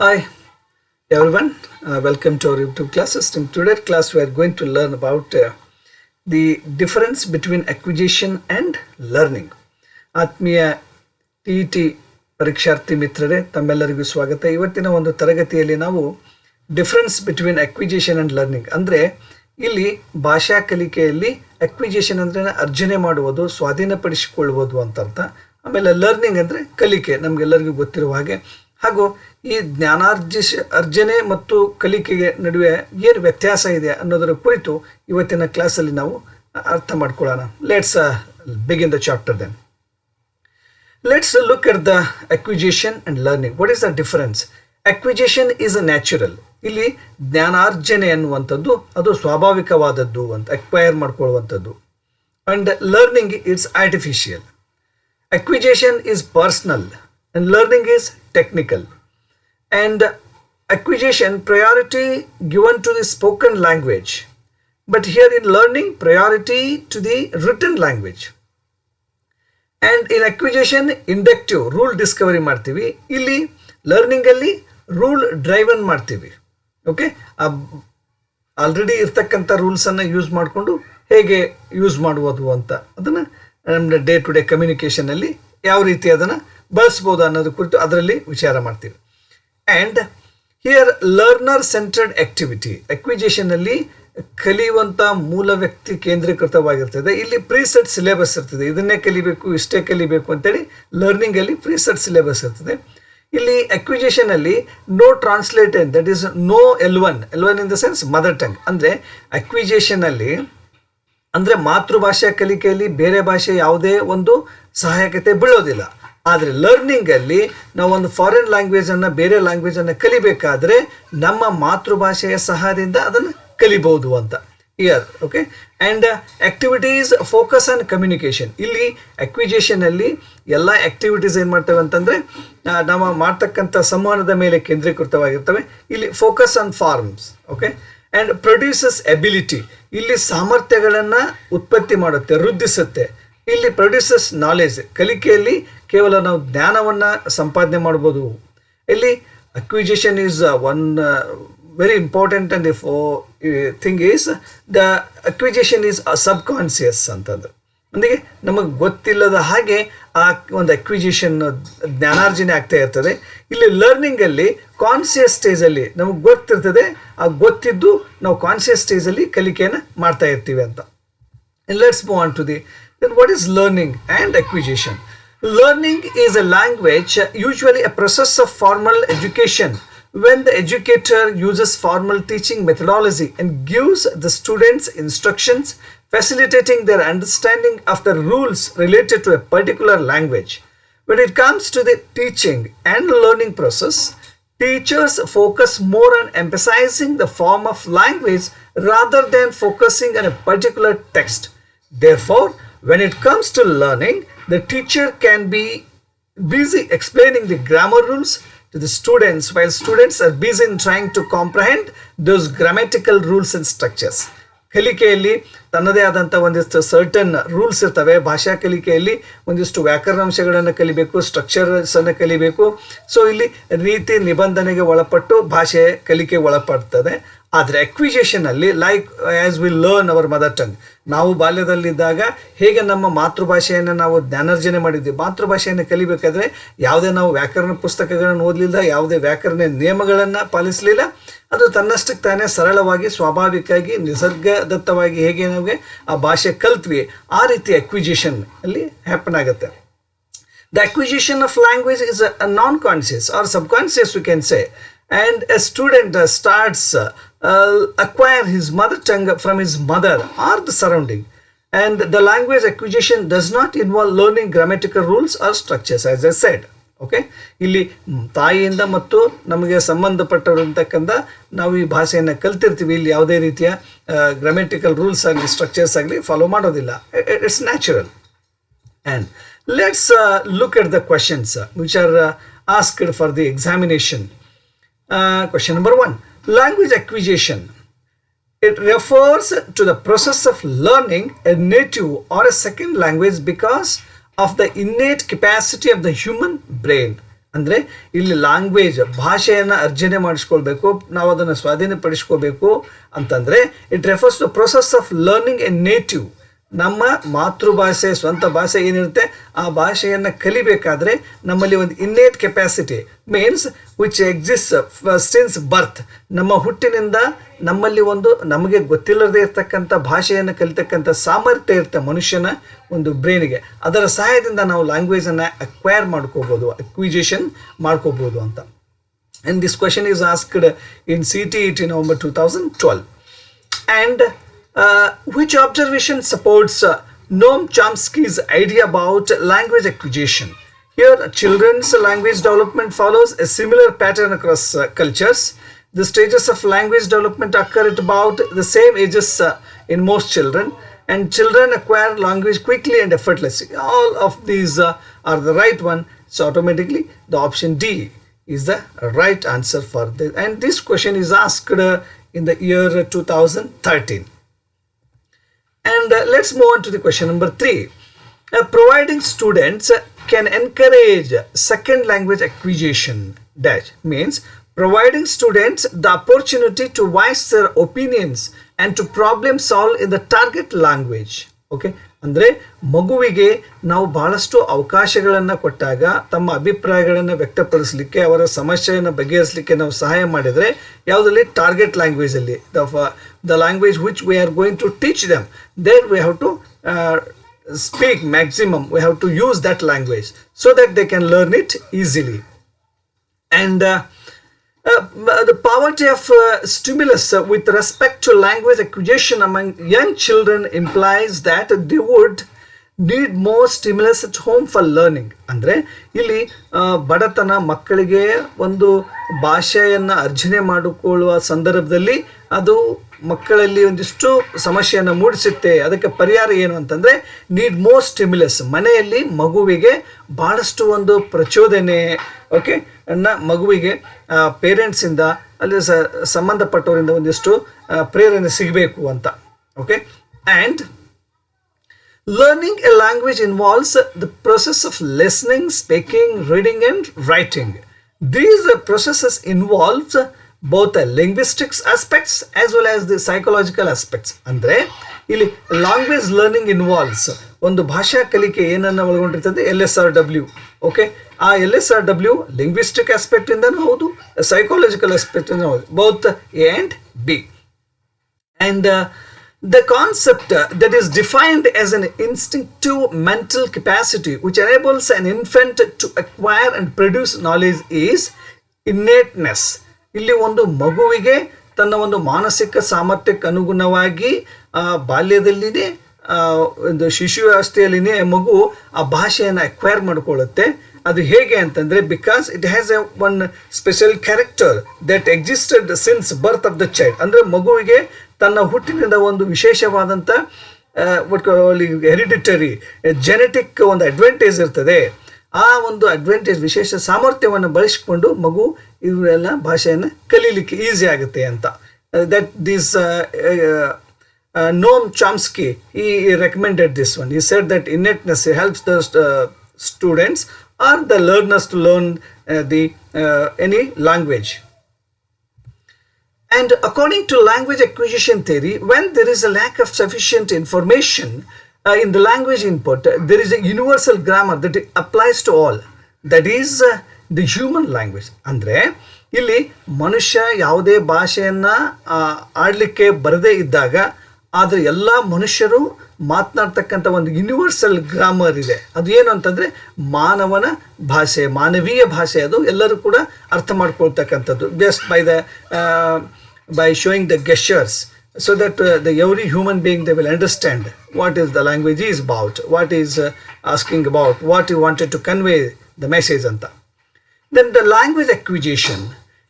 Hi everyone, welcome to our YouTube classes. In today's class, we are going to learn about the difference between acquisition and learning. ಆತ್ಮೀಯ T ಪರೀಕ್ಷಾರ್ಥಿ ಮಿತ್ರರೇ, ತಮ್ಮೆಲ್ಲರಿಗೂ ಸ್ವಾಗತ. ಇವತ್ತಿನ ಒಂದು ತರಗತಿಯಲ್ಲಿ ನಾವು difference between acquisition and learning ಅಂದರೆ ಇಲ್ಲಿ ಭಾಷಾ ಕಲಿಕೆಯಲ್ಲಿ ಅಕ್ವಿಜಿಷನ್ ಅಂದರೆ ಅರ್ಜನೆ ಮಾಡುವುದು, ಸ್ವಾಧೀನಪಡಿಸಿಕೊಳ್ಳುವುದು ಅಂತ ಅರ್ಥ. ಆಮೇಲೆ ಲರ್ನಿಂಗ್ ಅಂದರೆ ಕಲಿಕೆ, ನಮಗೆಲ್ಲರಿಗೂ ಗೊತ್ತಿರುವ ಹಾಗೆ. ಹಾಗೂ ಈ ಅರ್ಜನೆ ಮತ್ತು ಕಲಿಕೆಗೆ ನಡುವೆ ಏನು ವ್ಯತ್ಯಾಸ ಇದೆ ಅನ್ನೋದರ ಕುರಿತು ಇವತ್ತಿನ ಕ್ಲಾಸಲ್ಲಿ ನಾವು ಅರ್ಥ ಮಾಡ್ಕೊಳ್ಳೋಣ. Let's begin the chapter then. Let's look at the acquisition and learning. What is the difference? Acquisition is a natural. ಇಲ್ಲಿ ಜ್ಞಾನಾರ್ಜನೆ ಅನ್ನುವಂಥದ್ದು ಅದು ಸ್ವಾಭಾವಿಕವಾದದ್ದು ಅಂತ, ಅಕ್ವೈರ್ ಮಾಡ್ಕೊಳ್ಳುವಂಥದ್ದು. And learning it's artificial. Acquisition is personal and learning is technical. And acquisition priority given to the spoken language. But here in learning priority to the written language. And in acquisition inductive rule Discovery ಮಾಡ್ತೀವಿ, ಇಲ್ಲಿ ಲರ್ನಿಂಗಲ್ಲಿ rule driven ಮಾಡ್ತೀವಿ. Okay, already ಇರ್ತಕ್ಕಂಥ ರೂಲ್ಸನ್ನು use ಮಾಡಿಕೊಂಡು ಹೇಗೆ use ಮಾಡುವುದು ಅಂತ ಅದನ್ನು ನಮ್ಮ ಡೇ ಟು ಡೇ ಕಮ್ಯುನಿಕೇಷನಲ್ಲಿ ಯಾವ ರೀತಿ ಅದನ್ನು ಬಳಸ್ಬೋದು ಅನ್ನೋದು ಕುರಿತು ಅದರಲ್ಲಿ ವಿಚಾರ ಮಾಡ್ತೀವಿ. And here learner centred activity, ಅಕ್ವಿಜಿಷನಲ್ಲಿ ಕಲಿಯುವಂಥ ಮೂಲ ವ್ಯಕ್ತಿ ಕೇಂದ್ರೀಕೃತವಾಗಿರ್ತದೆ. ಇಲ್ಲಿ ಪ್ರೀಸೆಟ್ ಸಿಲೆಬಸ್ ಇರ್ತದೆ, ಇದನ್ನೇ ಕಲಿಬೇಕು, ಇಷ್ಟೇ ಕಲಿಬೇಕು ಅಂತೇಳಿ. ಲರ್ನಿಂಗಲ್ಲಿ ಪ್ರೀಸೆಟ್ ಸಿಲೆಬಸ್ ಇರ್ತದೆ. ಇಲ್ಲಿ ಅಕ್ವಿಜಿಷನಲ್ಲಿ no translated, that is no L1 in the sense mother tongue. ಅಂದರೆ ಅಕ್ವಿಜಿಷನಲ್ಲಿ ಅಂದರೆ ಮಾತೃಭಾಷೆ ಕಲಿಕೆಯಲ್ಲಿ ಬೇರೆ ಭಾಷೆ ಯಾವುದೇ ಒಂದು ಸಹಾಯಕತೆ ಬೀಳೋದಿಲ್ಲ. ಆದರೆ ಲರ್ನಿಂಗಲ್ಲಿ ನಾವು ಒಂದು ಫಾರಿನ್ ಲ್ಯಾಂಗ್ವೇಜನ್ನು, ಬೇರೆ ಲ್ಯಾಂಗ್ವೇಜನ್ನು ಕಲಿಬೇಕಾದ್ರೆ ನಮ್ಮ ಮಾತೃಭಾಷೆಯ ಸಹಾಯದಿಂದ ಅದನ್ನು ಕಲಿಬಹುದು ಅಂತ year. Okay, and activities focus on communication. ಇಲ್ಲಿ ಅಕ್ವಿಜಿಷನಲ್ಲಿ ಎಲ್ಲ ಆಕ್ಟಿವಿಟೀಸ್ ಏನು ಮಾಡ್ತೇವೆ ಅಂತಂದರೆ ನಾವು ಮಾಡ್ತಕ್ಕಂಥ ಸಂವಹನದ ಮೇಲೆ ಕೇಂದ್ರೀಕೃತವಾಗಿರ್ತವೆ. ಇಲ್ಲಿ focus on forms. Okay, and produces ability, ಇಲ್ಲಿ ಸಾಮರ್ಥ್ಯಗಳನ್ನು ಉತ್ಪತ್ತಿ ಮಾಡುತ್ತೆ, ವೃದ್ಧಿಸುತ್ತೆ. ಇಲ್ಲಿ ಪ್ರೊಡ್ಯೂಸಸ್ ನಾಲೆಜ್, ಕಲಿಕೆಯಲ್ಲಿ ಕೇವಲ ನಾವು ಜ್ಞಾನವನ್ನು ಸಂಪಾದನೆ ಮಾಡ್ಬೋದು. ಇಲ್ಲಿ acquisition is one very important and thing is the acquisition is a subconscious ಅಂತಂದ್ರೆ ಅಂದರೆ ನಮಗೆ ಗೊತ್ತಿಲ್ಲದ ಹಾಗೆ ಆ ಒಂದು ಅಕ್ವಿಜಿಷನ್ ಜ್ಞಾನಾರ್ಜನೆ ಆಗ್ತಾ ಇರ್ತದೆ. ಇಲ್ಲಿ ಲರ್ನಿಂಗಲ್ಲಿ ಕಾನ್ಸಿಯಸ್ ಸ್ಟೇಜಲ್ಲಿ ನಮಗೆ ಗೊತ್ತಿರ್ತದೆ, ಆ ಗೊತ್ತಿದ್ದು ನಾವು ಕಾನ್ಸಿಯಸ್ ಸ್ಟೇಜಲ್ಲಿ ಕಲಿಕೆಯನ್ನು ಮಾಡ್ತಾ ಇರ್ತೀವಿ ಅಂತ. Let's move on to the then what is learning and acquisition? Learning is a language, usually a process of formal education, when the educator uses formal teaching methodology and gives the students instructions facilitating their understanding of the rules related to a particular language. When it comes to the teaching and learning process, teachers focus more on emphasizing the form of language rather than focusing on a particular text. Therefore, when it comes to learning, the teacher can be busy explaining the grammar rules to the students while students are busy in trying to comprehend those grammatical rules and structures. ಕಲಿಕೆಯಲ್ಲಿ ತನ್ನದೇ ಆದಂಥ ಒಂದಿಷ್ಟು certain rules ಇರ್ತವೆ. ಭಾಷಾ ಕಲಿಕೆಯಲ್ಲಿ ಒಂದಿಷ್ಟು ವ್ಯಾಕರಣಾಂಶಗಳನ್ನು ಕಲಿಬೇಕು, ಸ್ಟ್ರಕ್ಚರ್ಸನ್ನು ಕಲಿಬೇಕು. ಸೊ ಇಲ್ಲಿ ರೀತಿ ನಿಬಂಧನೆಗೆ ಒಳಪಟ್ಟು ಭಾಷೆ ಕಲಿಕೆ ಒಳಪಡ್ತದೆ. ಆದರೆ ಅಕ್ವಿಜಿಷನಲ್ಲಿ like as we learn our mother tongue, ನಾವು ಬಾಲ್ಯದಲ್ಲಿದ್ದಾಗ ಹೇಗೆ ನಮ್ಮ ಮಾತೃಭಾಷೆಯನ್ನು ನಾವು ಜ್ಞಾನಾರ್ಜನೆ ಮಾಡಿದ್ವಿ, ಮಾತೃಭಾಷೆಯನ್ನು ಕಲಿಬೇಕಾದ್ರೆ ಯಾವುದೇ ನಾವು ವ್ಯಾಕರಣ ಪುಸ್ತಕಗಳನ್ನು ಓದಲಿಲ್ಲ, ಯಾವುದೇ ವ್ಯಾಕರಣ ನಿಯಮಗಳನ್ನು ಪಾಲಿಸಲಿಲ್ಲ. ಅದು ತನ್ನಷ್ಟಕ್ಕೆ ತಾನೇ ಸರಳವಾಗಿ, ಸ್ವಾಭಾವಿಕವಾಗಿ, ನಿಸರ್ಗದತ್ತವಾಗಿ ಹೇಗೆ ನಮಗೆ ಆ ಭಾಷೆ ಕಲ್ತ್ವಿ, ಆ ರೀತಿ ಅಕ್ವಿಜಿಷನ್ ಅಲ್ಲಿ ಹ್ಯಾಪನ್ ಆಗುತ್ತೆ. The acquisition of language is a non-conscious or subconscious, we can say. And a student starts acquire his mother tongue from his mother or the surrounding. And the language acquisition does not involve learning grammatical rules or structures, as I said. Okay, ಇಲ್ಲಿ ತಾಯಿಯಿಂದ ಮತ್ತು ನಮಗೆ ಸಂಬಂಧಪಟ್ಟಿರತಕ್ಕಂಥ ನಾವು ಈ ಭಾಷೆಯನ್ನು ಕಲ್ತಿರ್ತೀವಿ. ಇಲ್ಲಿ ಯಾವುದೇ ರೀತಿಯ ಗ್ರಾಮೆಟಿಕಲ್ ರೂಲ್ಸ್ ಆಗಲಿ ಸ್ಟ್ರಕ್ಚರ್ಸ್ ಆಗಲಿ ಫಾಲೋ ಮಾಡೋದಿಲ್ಲ. It's natural. And let's look at the questions which are asked for the examination. Question number 1. Language acquisition. It refers to the process of learning a native or a second language because of the innate capacity of the human brain. ಅಂದರೆ ಇಲ್ಲಿ language ಭಾಷೆಯನ್ನು ಅರ್ಜನೆ ಮಾಡಿಸ್ಕೊಳ್ಬೇಕು, ನಾವು ಅದನ್ನು ಸ್ವಾಧೀನಪಡಿಸ್ಕೋಬೇಕು ಅಂತಂದರೆ it refers to process of learning a native. ನಮ್ಮ ಮಾತೃಭಾಷೆ ಸ್ವಂತ ಭಾಷೆ ಏನಿರುತ್ತೆ ಆ ಭಾಷೆಯನ್ನು ಕಲಿಬೇಕಾದ್ರೆ ನಮ್ಮಲ್ಲಿ ಒಂದು innate capacity means which exist since birth, ನಮ್ಮ ಹುಟ್ಟಿನಿಂದ ನಮ್ಮಲ್ಲಿ ಒಂದು ನಮಗೆ ಗೊತ್ತಿಲ್ಲದೆ ಇರ್ತಕ್ಕಂಥ ಭಾಷೆಯನ್ನು ಕಲಿತಕ್ಕಂಥ ಸಾಮರ್ಥ್ಯ ಇರುತ್ತೆ ಮನುಷ್ಯನ ಒಂದು ಬ್ರೈನಿಗೆ. ಅದರ ಸಹಾಯದಿಂದ ನಾವು ಲ್ಯಾಂಗ್ವೇಜನ್ನು ಅಕ್ವೈರ್ ಮಾಡ್ಕೋಬೋದು, ಅಕ್ವಿಜೇಷನ್ ಮಾಡ್ಕೋಬೋದು ಅಂತ. And this question is asked in CTET November 2012. And which observation supports Noam Chomsky's idea about language acquisition? Here, children's language development follows a similar pattern across cultures. The stages of language development occur at about the same ages in most children, and children acquire language quickly and effortlessly. All of these are the right one, so automatically the option D is the right answer for this. And this question is asked in the year 2013. And let's move on to the question number 3. Providing students can encourage second language acquisition dash means providing students the opportunity to voice their opinions and to problem solve in the target language. Okay, ಅಂದರೆ ಮಗುವಿಗೆ ನಾವು ಬಹಳಷ್ಟು ಅವಕಾಶಗಳನ್ನು ಕೊಟ್ಟಾಗ ತಮ್ಮ ಅಭಿಪ್ರಾಯಗಳನ್ನು ವ್ಯಕ್ತಪಡಿಸಲಿಕ್ಕೆ ಅವರ ಸಮಸ್ಯೆಯನ್ನು ಬಗೆಹರಿಸಲಿಕ್ಕೆ ನಾವು ಸಹಾಯ ಮಾಡಿದರೆ ಯಾವುದರಲ್ಲಿ target ಲ್ಯಾಂಗ್ವೇಜಲ್ಲಿ the language which we are going to teach them, then we have to speak maximum, we have to use that language so that they can learn it easily. And the poverty of stimulus with respect to language acquisition among young children implies that they would need more stimulus at home for learning. ಅಂದರೆ ಇಲ್ಲಿ ಬಡತನ ಮಕ್ಕಳಿಗೆ ಒಂದು ಭಾಷೆಯನ್ನು ಅರ್ಜನೆ ಮಾಡಿಕೊಳ್ಳುವ ಸಂದರ್ಭದಲ್ಲಿ ಅದು ಮಕ್ಕಳಲ್ಲಿ ಒಂದಿಷ್ಟು ಸಮಸ್ಯೆಯನ್ನು ಮೂಡಿಸುತ್ತೆ. ಅದಕ್ಕೆ ಪರಿಹಾರ ಏನು ಅಂತಂದರೆ ನೀಡ್ ಮೋರ್ ಸ್ಟಿಮ್ಯುಲಸ್, ಮನೆಯಲ್ಲಿ ಮಗುವಿಗೆ ಭಾಳಷ್ಟು ಒಂದು ಪ್ರಚೋದನೆ ಓಕೆ ಮಗುವಿಗೆ ಪೇರೆಂಟ್ಸಿಂದ ಅಲ್ಲಿ ಸಂಬಂಧಪಟ್ಟವರಿಂದ ಒಂದಿಷ್ಟು ಪ್ರೇರಣೆ ಸಿಗಬೇಕು ಅಂತ. Okay, and learning a language involves the process of listening, speaking, reading and writing. These processes involve both the linguistics aspects as well as the psychological aspects. ಅಂದರೆ ಇಲ್ಲಿ ಲ್ಯಾಂಗ್ವೇಜ್ ಲರ್ನಿಂಗ್ ಇನ್ವಾಲ್ವ್ಸ್ ಒಂದು ಭಾಷಾ ಕಲಿಕೆ ಏನನ್ನು ಒಳಗೊಂಡಿರ್ತದೆ LSRW. ಓಕೆ, ಆ LSRW linguistic aspect ಇಂದನೂ ಹೌದು, psychological aspect ಇಂದ ಹೌದು, both A and B. And the concept that is defined as an instinctive mental capacity which enables an infant to acquire and produce knowledge is innateness. ಇಲ್ಲಿ ಒಂದು ಮಗುವಿಗೆ ತನ್ನ ಒಂದು ಮಾನಸಿಕ ಸಾಮರ್ಥ್ಯಕ್ಕೆ ಅನುಗುಣವಾಗಿ ಬಾಲ್ಯದಲ್ಲಿನೇ ಒಂದು ಶಿಶುವಸ್ಥೆಯಲ್ಲಿನೇ ಮಗು ಆ ಭಾಷೆಯನ್ನು ಅಕ್ವೈರ್ ಮಾಡಿಕೊಳ್ಳುತ್ತೆ. ಅದು ಹೇಗೆ ಅಂತಂದರೆ because it has A one special character that existed since birth of the child. ಅಂದರೆ ಮಗುವಿಗೆ ತನ್ನ ಹುಟ್ಟಿನಿಂದ ಒಂದು ವಿಶೇಷವಾದಂಥ ಹೆರಿಡಿಟರಿ ಜೆನೆಟಿಕ್ ಒಂದು ಅಡ್ವಾಂಟೇಜ್ ಇರ್ತದೆ. ಆ ಒಂದು ಅಡ್ವಾಂಟೇಜ್ ವಿಶೇಷ ಸಾಮರ್ಥ್ಯವನ್ನು ಬಳಸಿಕೊಂಡು ಮಗು ಇವರೆಲ್ಲ ಭಾಷೆಯನ್ನು ಕಲೀಲಿಕ್ಕೆ ಈಸಿ ಆಗುತ್ತೆ ಅಂತ. That this Noam Chomsky, he recommended this one. He said that innateness helps the students or the learners to learn any language. And according to language acquisition theory, when there is a lack of sufficient information in the language input, there is a universal grammar that applies to all. That is the human language. ಅಂದರೆ ಇಲ್ಲಿ ಮನುಷ್ಯ ಯಾವುದೇ ಭಾಷೆಯನ್ನು ಆಡಲಿಕ್ಕೆ ಬರದೇ ಇದ್ದಾಗ ಆದರೆ ಎಲ್ಲ ಮನುಷ್ಯರು ಮಾತನಾಡ್ತಕ್ಕಂಥ ಒಂದು ಯೂನಿವರ್ಸಲ್ ಗ್ರಾಮರ್ ಇದೆ. ಅದು ಏನು ಅಂತಂದರೆ ಮಾನವನ ಭಾಷೆ, ಮಾನವೀಯ ಭಾಷೆ, ಅದು ಎಲ್ಲರೂ ಕೂಡ ಅರ್ಥ ಮಾಡ್ಕೊಳ್ತಕ್ಕಂಥದ್ದು just by showing the gestures so that every human being they will understand what is the language is about, what is asking about, what you wanted to convey the message anta. Then the language acquisition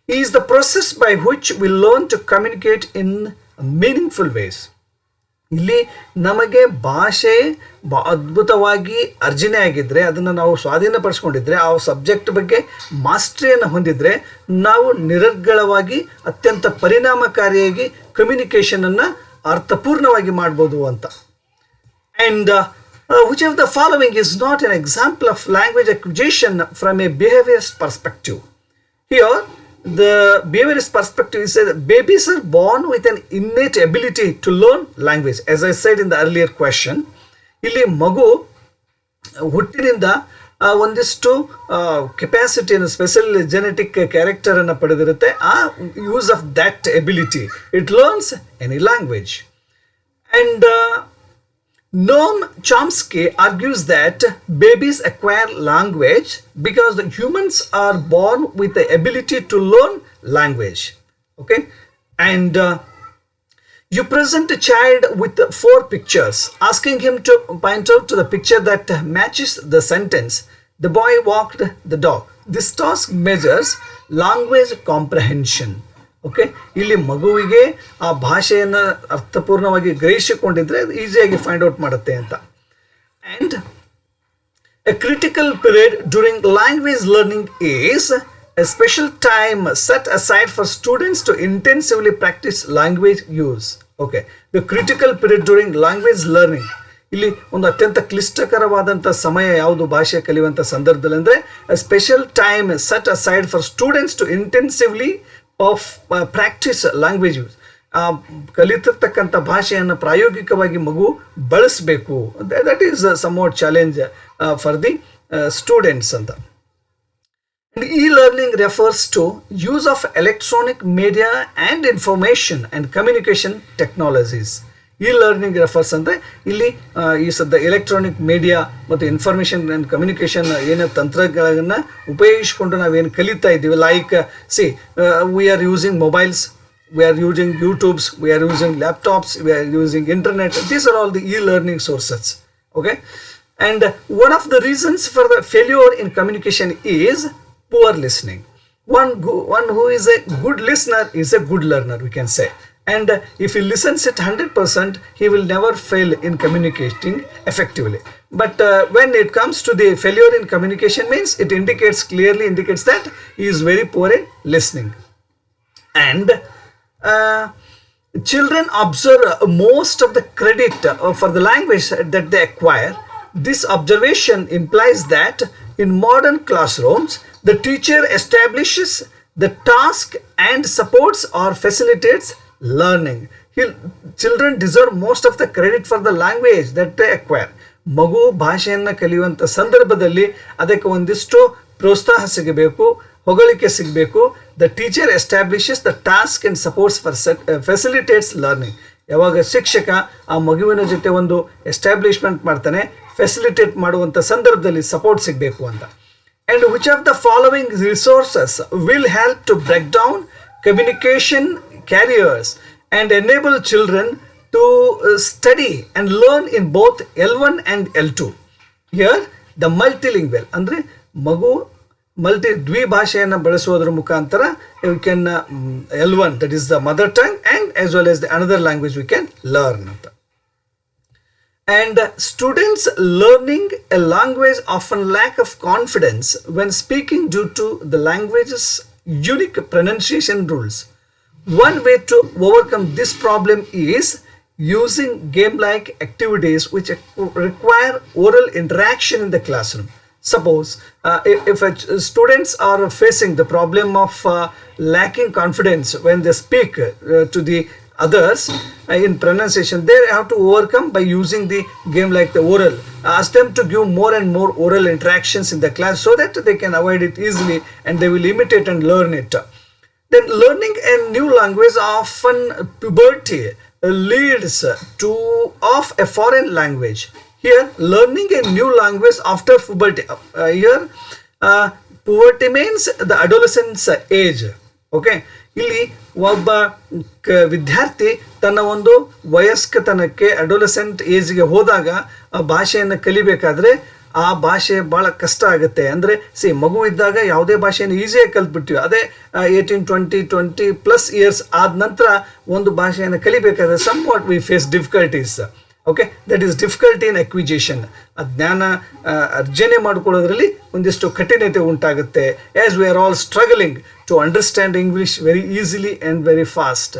is the process by which we learn to communicate in meaningful ways. ಇಲ್ಲಿ ನಮಗೆ ಭಾಷೆ ಅದ್ಭುತವಾಗಿ ಅರ್ಜನೆ ಆಗಿದ್ದರೆ, ಅದನ್ನು ನಾವು ಸ್ವಾಧೀನಪಡಿಸ್ಕೊಂಡಿದ್ರೆ, ಆ subject ಬಗ್ಗೆ ಮಾಸ್ಟ್ರಿಯನ್ನು ಹೊಂದಿದರೆ ನಾವು ನಿರರ್ಗಳವಾಗಿ ಅತ್ಯಂತ ಪರಿಣಾಮಕಾರಿಯಾಗಿ ಕಮ್ಯುನಿಕೇಷನನ್ನು ಅರ್ಥಪೂರ್ಣವಾಗಿ ಮಾಡ್ಬೋದು ಅಂತ. And Which of the following is not an example of language acquisition from a behaviorist perspective? Here, the behaviorist perspective is that babies are born with an innate ability to learn language. As I said in the earlier question, ಇಲ್ಲಿ ಮಗು ಹುಟ್ಟಿನಿಂದ ಒಂದಿಷ್ಟು ಕೆಪಾಸಿಟಿಯನ್ನು special genetic character ಅನ್ನು ಪಡೆದಿರುತ್ತೆ. ಆ use of that ability it learns any language. And Noam Chomsky argues that babies acquire language because the humans are born with the ability to learn language. Okay, and you present a child with 4 pictures, asking him to point out to the picture that matches the sentence, "The boy walked the dog." This task measures language comprehension. Okay, ಇಲ್ಲಿ ಮಗುವಿಗೆ ಆ ಭಾಷೆಯನ್ನು ಅರ್ಥಪೂರ್ಣವಾಗಿ ಗ್ರಹಿಸಿಕೊಂಡಿದ್ರೆ ಈಸಿಯಾಗಿ find out ಮಾಡುತ್ತೆ ಅಂತ. And a critical period during language learning is a special time set aside for students to intensively practice language use. Okay, the critical period during language learning, ಇಲ್ಲಿ ಒಂದು ಅತ್ಯಂತ ಕ್ಲಿಷ್ಟಕರವಾದಂಥ ಸಮಯ ಯಾವುದು ಭಾಷೆ ಕಲಿಯುವಂಥ ಸಂದರ್ಭದಲ್ಲಿ ಅಂದರೆ special time set aside for students to intensively of practice language use. ಕಲಿತಿರ್ತಕ್ಕಂಥ ಭಾಷೆಯನ್ನು ಪ್ರಾಯೋಗಿಕವಾಗಿ ಮಗು ಬಳಸಬೇಕು. That is somewhat challenge for the students ಅಂತ. E-learning refers to use of electronic media and information and communication technologies. E-learning refers ಅಂದರೆ ಇಲ್ಲಿ ಈ ಸದ್ಯ ಎಲೆಕ್ಟ್ರಾನಿಕ್ ಮೀಡಿಯಾ ಮತ್ತು ಇನ್ಫಾರ್ಮೇಷನ್ ಆ್ಯಂಡ್ ಕಮ್ಯುನಿಕೇಷನ್ ಏನೋ ತಂತ್ರಗಳನ್ನು ಉಪಯೋಗಿಸಿಕೊಂಡು ನಾವೇನು ಕಲಿತಾ ಇದ್ದೀವಿ. Like we are using mobiles, we are using YouTubes, we are using laptops, we are using internet. These are all the e-learning sources. Okay, and one of the reasons for the failure in communication is poor listening. One who is a good listener is a good learner, we can say. And if he listens it 100%, he will never fail in communicating effectively. But when it comes to the failure in communication means it clearly indicates that he is very poor in listening. And children observe most of the credit for the language that they acquire. This observation implies that in modern classrooms, the teacher establishes the task and supports or facilitates learning. Children deserve most of the credit for the language that they acquire. ಮಗು ಭಾಷೆಯನ್ನು ಕಲಿಯುವಂಥ ಸಂದರ್ಭದಲ್ಲಿ ಅದಕ್ಕೆ ಒಂದಿಷ್ಟು ಪ್ರೋತ್ಸಾಹ ಸಿಗಬೇಕು, ಹೊಗಳಿಕೆ ಸಿಗಬೇಕು. The teacher establishes the task and supports for facilitates learning. ಯಾವಾಗ ಶಿಕ್ಷಕ ಆ ಮಗುವಿನ ಜೊತೆ ಒಂದು ಎಸ್ಟಾಬ್ಲಿಷ್ಮೆಂಟ್ ಮಾಡ್ತಾನೆ, ಫೆಸಿಲಿಟೇಟ್ ಮಾಡುವಂಥ ಸಂದರ್ಭದಲ್ಲಿ ಸಪೋರ್ಟ್ ಸಿಗಬೇಕು ಅಂತ. And which of the following resources will help to break down communication carriers and enable children to study and learn in both L1 and L2. Here the multilingual ಅಂದರೆ ಮಗು ದ್ವಿಭಾಷೆಯನ್ನು ಬಳಸುವುದರ ಮುಖಾಂತರ we can L1, that is the mother tongue, and as well as the another language we can learn. And students learning a language often lack of confidence when speaking due to the language's unique pronunciation rules. One way to overcome this problem is using game-like activities which require oral interaction in the classroom. Suppose if students are facing the problem of lacking confidence when they speak to the others in pronunciation, they have to overcome by using the game like the oral. Ask them to give more and more oral interactions in the class so that they can avoid it easily and they will imitate and learn it. Then learning a new language, often puberty leads to of a foreign language. Here learning a new language after puberty. Puberty means the adolescence age. Okay, ಇಲ್ಲಿ ಒಬ್ಬ ವಿದ್ಯಾರ್ಥಿ ತನ್ನ ಒಂದು ವಯಸ್ಕತನಕ್ಕೆ adolescent ಏಜ್ಗೆ ಹೋದಾಗ ಆ ಭಾಷೆಯನ್ನು ಕಲಿಬೇಕಾದ್ರೆ ಆ ಭಾಷೆ ಭಾಳ ಕಷ್ಟ ಆಗುತ್ತೆ. ಅಂದರೆ ಮಗು ಇದ್ದಾಗ ಯಾವುದೇ ಭಾಷೆಯನ್ನು ಈಸಿಯಾಗಿ ಕಲ್ತ್ಬಿಡ್ತೀವಿ. ಅದೇ 18-20 ಪ್ಲಸ್ ಇಯರ್ಸ್ ಆದ ನಂತರ ಒಂದು ಭಾಷೆಯನ್ನು ಕಲಿಬೇಕಾದ್ರೆ somewhat we face difficulties. Okay, that is difficulty in acquisition. ಆ ಜ್ಞಾನ ಅರ್ಜನೆ ಮಾಡ್ಕೊಳ್ಳೋದ್ರಲ್ಲಿ ಒಂದಿಷ್ಟು ಕಠಿಣತೆ ಉಂಟಾಗುತ್ತೆ. As we are all struggling to understand English very easily and very fast.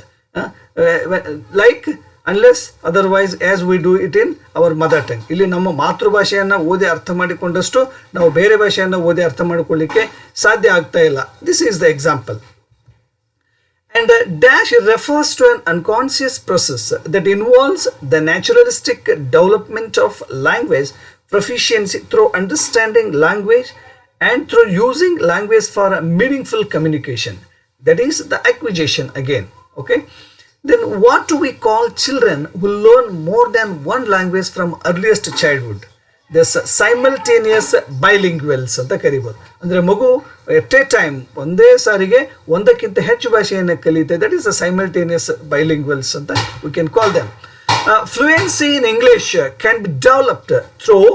Like unless otherwise as we do it in our mother tongue. ಇಲ್ಲಿ ನಮ್ಮ ಮಾತೃಭಾಷೆಯನ್ನು ಓದಿ ಅರ್ಥ ಮಾಡಿಕೊಂಡಷ್ಟು ನಾವು ಬೇರೆ ಭಾಷೆಯನ್ನು ಓದಿ ಅರ್ಥ ಮಾಡಿಕೊಳ್ಳಿಕ್ಕೆ ಸಾಧ್ಯ ಆಗ್ತಾ ಇಲ್ಲ. This is the example. And dash refers to an unconscious process that involves the naturalistic development of language proficiency through understanding language and through using language for meaningful communication. That is the acquisition again. Okay. Then what do we call children who learn more than one language from earliest childhood? There's simultaneous bilinguals ಅಂತ ಕರಿಬೋದು. ಅಂದರೆ ಮಗು at a time ಒಂದೇ ಸಾರಿಗೆ ಒಂದಕ್ಕಿಂತ ಹೆಚ್ಚು ಭಾಷೆಯನ್ನು ಕಲಿಯುತ್ತೆ. That is a simultaneous ಬೈಲಿಂಗ್ವಲ್ಸ್ ಅಂತ we can call them. Fluency in English can be developed through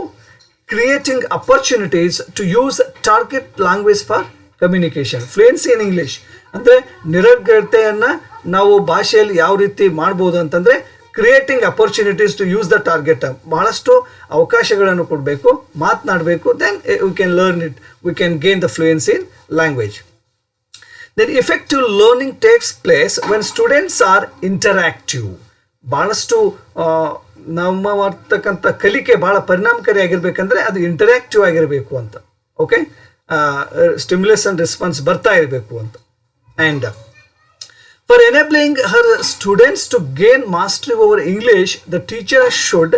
creating opportunities to use target language for communication. Fluency in English ಅಂದರೆ ನಿರರ್ಗಳತೆಯನ್ನು ನಾವು ಭಾಷೆಯಲ್ಲಿ ಯಾವ ರೀತಿ ಮಾಡ್ಬೋದು ಅಂತಂದರೆ creating opportunities to use the target. ಬಹಳಷ್ಟು ಅವಕಾಶಗಳನ್ನು ಕೊಡಬೇಕು, ಮಾತನಾಡಬೇಕು, then we can learn it, we can gain the fluency in language. Then effective learning takes place when students are interactive. ಭಾಳಷ್ಟು ನಮ್ಮ ಮಾಡ್ತಕ್ಕಂಥ ಕಲಿಕೆ ಭಾಳ ಪರಿಣಾಮಕಾರಿಯಾಗಿರ್ಬೇಕಂದ್ರೆ ಅದು ಇಂಟರಾಕ್ಟಿವ್ ಆಗಿರಬೇಕು ಅಂತ. ಓಕೆ, ಸ್ಟಿಮ್ಯುಲಸ್ ಅಂಡ್ ರೆಸ್ಪಾನ್ಸ್ ಬರ್ತಾ ಇರಬೇಕು ಅಂತ. And for enabling her students to gain mastery over English, the teacher should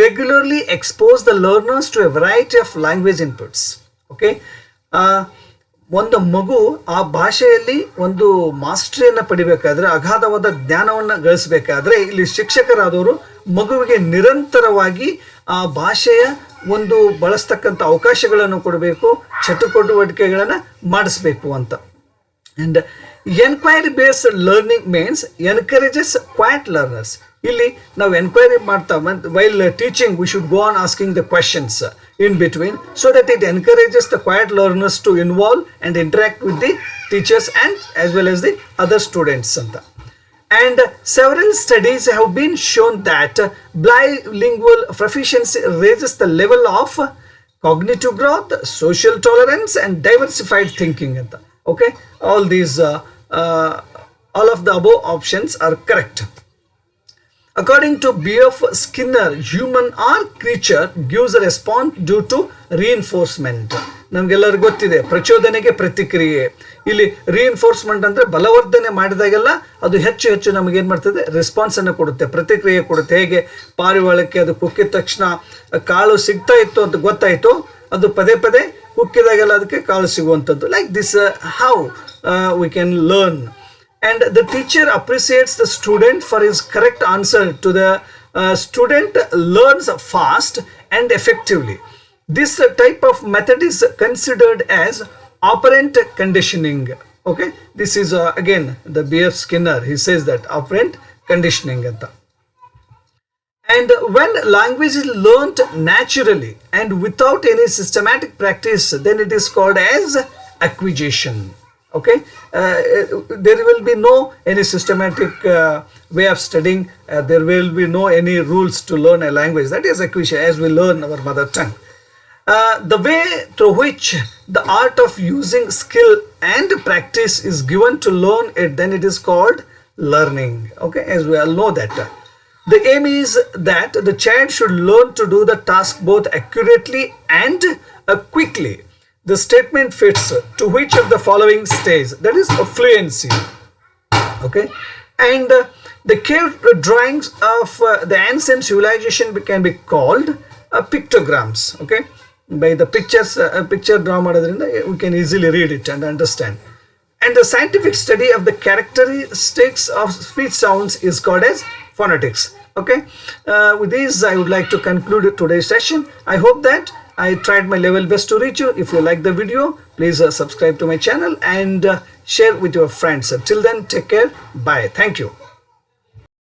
regularly expose the learners to a variety of language inputs. Okay, ಒಂದು ಮಗು ಆ ಭಾಷೆಯಲ್ಲಿ ಒಂದು ಮಾಸ್ಟ್ರಿಯನ್ನು ಪಡಿಬೇಕಾದ್ರೆ, ಅಗಾಧವಾದ ಜ್ಞಾನವನ್ನು ಗಳಿಸಬೇಕಾದ್ರೆ ಇಲ್ಲಿ ಶಿಕ್ಷಕರಾದವರು ಮಗುವಿಗೆ ನಿರಂತರವಾಗಿ ಆ ಭಾಷೆಯ ಒಂದು ಬಳಸ್ತಕ್ಕಂಥ ಅವಕಾಶಗಳನ್ನು ಕೊಡಬೇಕು, ಚಟುವಟಿಕೆಗಳನ್ನು ಮಾಡಿಸ್ಬೇಕು ಅಂತ. And enquiry based learning means encourages quiet learners. ಇಲ್ಲಿ ನಾವು ಎನ್ಕ್ವೈರಿ ಮಾಡ್ತಾ while teaching we should go on asking the questions in between so that it encourages the quiet learners to involve and interact with the teachers and as well as the other students ಅಂತ. And several studies have been shown that bilingual proficiency raises the level of cognitive growth, social tolerance and diversified thinking ಅಂತ. Okay, all of the above options are correct. According to B.F. Skinner, human or creature gives a response due to reinforcement. ನಮಗೆಲ್ಲರಿಗೂ ಗೊತ್ತಿದೆ ಪ್ರಚೋದನೆಗೆ ಪ್ರತಿಕ್ರಿಯೆ. ಇಲ್ಲಿ reinforcement ಅಂದರೆ ಬಲವರ್ಧನೆ ಮಾಡಿದಾಗೆಲ್ಲ ಅದು ಹೆಚ್ಚು ಹೆಚ್ಚು ನಮಗೇನು ಮಾಡ್ತದೆ, ರೆಸ್ಪಾನ್ಸನ್ನು ಕೊಡುತ್ತೆ, ಪ್ರತಿಕ್ರಿಯೆ ಕೊಡುತ್ತೆ. ಹೇಗೆ ಪಾರಿವಾಳಕ್ಕೆ ಅದು ಕುಕ್ಕಿದ ತಕ್ಷಣ ಕಾಳು ಸಿಗ್ತಾ ಇತ್ತು ಅಂತ ಗೊತ್ತಾಯಿತು, ಅದು ಪದೇ ಪದೇ ಕುಕ್ಕಿದಾಗೆಲ್ಲ ಅದಕ್ಕೆ ಕಾಳು ಸಿಗುವಂಥದ್ದು. Like this how we can learn. And the teacher appreciates the student for his correct answer to the student learns fast and effectively. This type of method is considered as operant conditioning. Okay, this is again the B.F. Skinner, he says that operant conditioning anta. And when language is learnt naturally and without any systematic practice, then it is called as acquisition. Okay, there will be no any systematic way of studying. There will be no any rules to learn a language. That is acquisition, as we learn our mother tongue. The way through which the art of using skill and practice is given to learn it, then it is called learning. Okay, as we all know that. The aim is that the child should learn to do the task both accurately and quickly. The statement fits to which of the following stays? That is fluency. Okay, and the cave drawings of the ancient civilization can be called pictograms. Okay, by the pictures, picture draw madodrinda we can easily read it and understand. And the scientific study of the characteristics of speech sounds is called as phonetics. Okay, with this I would like to conclude today's session. I hope that I tried my level best to reach you. If you like the video, please subscribe to my channel and share with your friends. Till then, take care. Bye. Thank you.